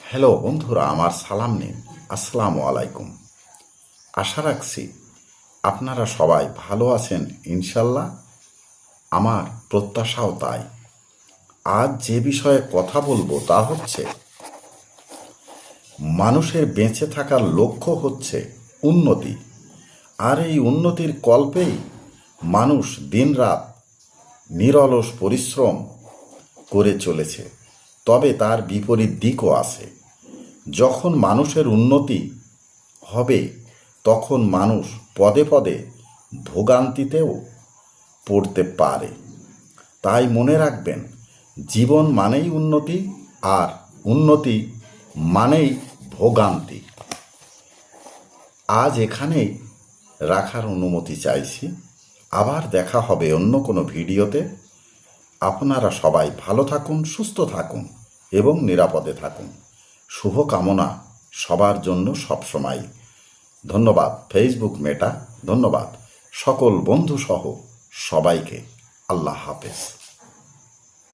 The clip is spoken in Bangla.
হ্যালো বন্ধুরা, আমার সালাম নিন। আসসালামু আলাইকুম। আশা রাখছি আপনারা সবাই ভালো আছেন ইনশাল্লাহ। আমার প্রত্যাশাও তাই। আজ যে বিষয়ে কথা বলবো তা হচ্ছে, মানুষের বেঁচে থাকার লক্ষ্য হচ্ছে উন্নতি। আর এই উন্নতির কল্পেই মানুষ দিনরাত নিরলস পরিশ্রম করে চলেছে। তবে তার বিপরীত দিকও আছে। যখন মানুষের উন্নতি হবে তখন মানুষ পদে পদে ভোগান্তিতেও পড়তে পারে। তাই মনে রাখবেন, জীবন মানেই উন্নতি, আর উন্নতি মানেই ভোগান্তি। আজ এখানেই রাখার অনুমতি চাইছি। আবার দেখা হবে অন্য কোনো ভিডিওতে। আপনারা সবাই ভালো থাকুন, সুস্থ থাকুন এবং নিরাপদে থাকুন। শুভকামনা সবার জন্য সবসময়। ধন্যবাদ ফেসবুক মেটা, ধন্যবাদ সকল বন্ধুসহ সবাইকে। আল্লাহ হাফেজ।